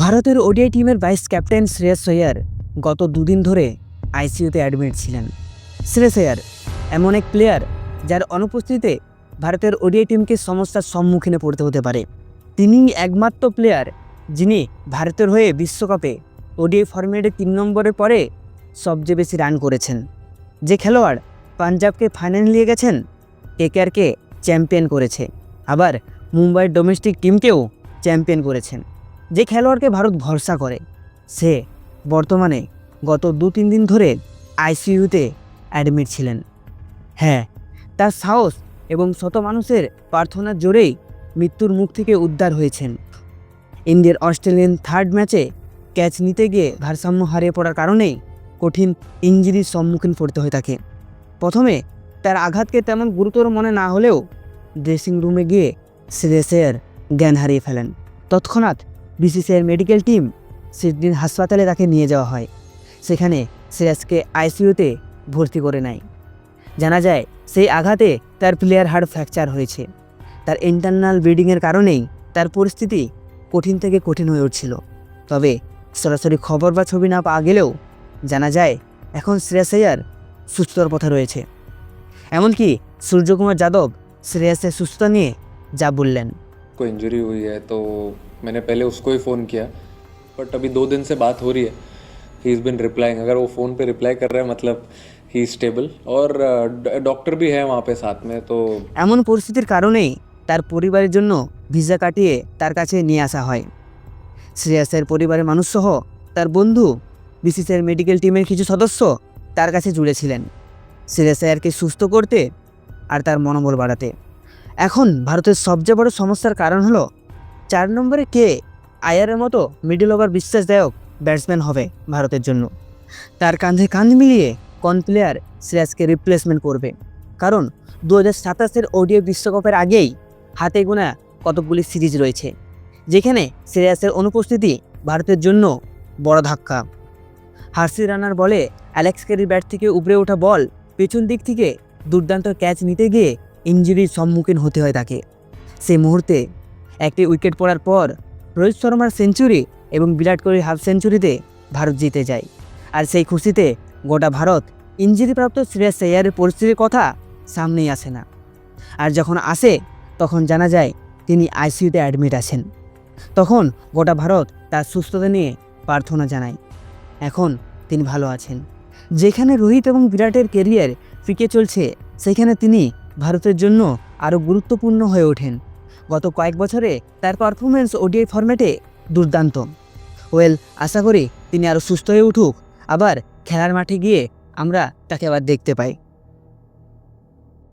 ভারতের ওডিআই টিমের vice captain Shreyas Iyer গত দুদিন ধরে আইসিইউতে অ্যাডমিট ছিলেন। শ্রেয়স আইয়ার এমন এক প্লেয়ার যার অনুপস্থিতিতে ভারতের ওডিআই টিমকে সমস্যার সম্মুখীনে পড়তে হতে পারে। তিনি একমাত্র প্লেয়ার যিনি ভারতের হয়ে বিশ্বকাপে ওডিআই ফরম্যাটে 3 নম্বরের পরে সবচেয়ে বেশি রান করেছেন। যে খেলোয়াড় পাঞ্জাবকে ফাইনাল নিয়ে গেছেন, কেকেআরকে চ্যাম্পিয়ন করেছে, আবার মুম্বাইয়ের ডোমেস্টিক টিমকেও চ্যাম্পিয়ন করেছেন। যে খেলোয়াড়কে ভারত ভরসা করে, সে বর্তমানে গত 2-3 দিন ধরে আইসিইউতে অ্যাডমিট ছিলেন। হ্যাঁ, তার সাহস এবং শত মানুষের প্রার্থনার জোরেই মৃত্যুর মুখ থেকে উদ্ধার হয়েছেন। ইন্ডিয়ার অস্ট্রেলিয়ান থার্ড ম্যাচে ক্যাচ নিতে গিয়ে ভারসাম্য হারিয়ে পড়ার কারণেই কঠিন ইঞ্জুরির সম্মুখীন পড়তে হয় তাকে। প্রথমে তার আঘাতকে তেমন গুরুতর মনে না হলেও ড্রেসিং রুমে গিয়ে শ্রেয়স আইয়ার জ্ঞান হারিয়ে ফেলেন। তৎক্ষণাৎ বিসিসিআইয়ের মেডিকেল টিম সিডনির হাসপাতালে তাকে নিয়ে যাওয়া হয়। সেখানে শ্রেয়সকে আইসিইউতে ভর্তি করে নেয়। জানা যায় সেই আঘাতে তার প্লেয়ার হাড় ফ্র্যাকচার হয়েছে। তার ইন্টারনাল ব্লিডিংয়ের কারণেই তার পরিস্থিতি কঠিন থেকে কঠিন হয়ে উঠছিল। তবে সরাসরি খবর বা ছবি না পাওয়া গেলেও জানা যায় এখন শ্রেয়স আইয়ার সুস্থতার পথে রয়েছে। এমনকি সূর্যকুমার যাদব শ্রেয়সের সুস্থতা নিয়ে যা বললেন। को इंजरी हुई है तो मैंने पहले उसको ही फ़ोन किया, बट अभी 2 दिन से बात हो रही है। He is been replying. अगर वो फ़ोन पे रिप्लाई कर रहा है मतलब ही इज़ स्टेबल, और डॉक्टर भी है वहाँ पे साथ में। तो এমন পরিস্থিতির কারণেই তার পরিবারের জন্য ভিসা কাটিয়ে তার কাছে নিয়ে আসা হয়। শ্রেয়সের পরিবারের মানুষসহ তার বন্ধু, বিসিসিআইয়ের মেডিকেল টিমের কিছু সদস্য তার কাছে জুড়েছিলেন শ্রেয়স আইয়ারকে সুস্থ করতে আর তার মনোবল বাড়াতে। এখন ভারতের সবচেয়ে বড় সমস্যার কারণ হলো 4 নম্বরে কে আইয়ারের মতো মিডল ওভার বিশ্বাসদায়ক ব্যাটসম্যান হবে ভারতের জন্য। তার কাঁধে কাঁধ মিলিয়ে কোন প্লেয়ার শ্রেয়সকে রিপ্লেসমেন্ট করবে। কারণ 2027-এর ওডিআই বিশ্বকাপের আগেই হাতে গোনা কতগুলি সিরিজ রয়েছে, যেখানে শ্রেয়সের অনুপস্থিতি ভারতের জন্য বড় ধাক্কা। হার্সি রানার বলে অ্যালেক্স ক্যারির ব্যাট থেকে উপরে ওঠা বল পেছন দিক থেকে দুর্দান্ত ক্যাচ নিতে গিয়ে ইঞ্জুরির সম্মুখীন হতে হয় তাকে। সেই মুহূর্তে একটি উইকেট পড়ার পর রোহিত শর্মার সেঞ্চুরি এবং বিরাট কোহলির হাফ সেঞ্চুরিতে ভারত জিতে যায়। আর সেই খুশিতে গোটা ভারত ইঞ্জুরিপ্রাপ্ত শ্রেয়স আইয়ারের পরিস্থিতির কথা সামনেই আসে না। আর যখন আসে তখন জানা যায় তিনি আইসিইউতে অ্যাডমিট আছেন। তখন গোটা ভারত তার সুস্থতা নিয়ে প্রার্থনা জানায়। এখন তিনি ভালো আছেন। যেখানে রোহিত এবং বিরাটের কেরিয়ার ফিকে চলছে, সেখানে তিনি ভারতের জন্য আরও গুরুত্বপূর্ণ হয়ে ওঠেন। গত কয়েক বছরে তার পারফরমেন্স ওডিআই ফরম্যাটে দুর্দান্ত। আশা করি তিনি আরও সুস্থ হয়ে উঠুক, আবার খেলার মাঠে গিয়ে আমরা তাকে আবার দেখতে পাই।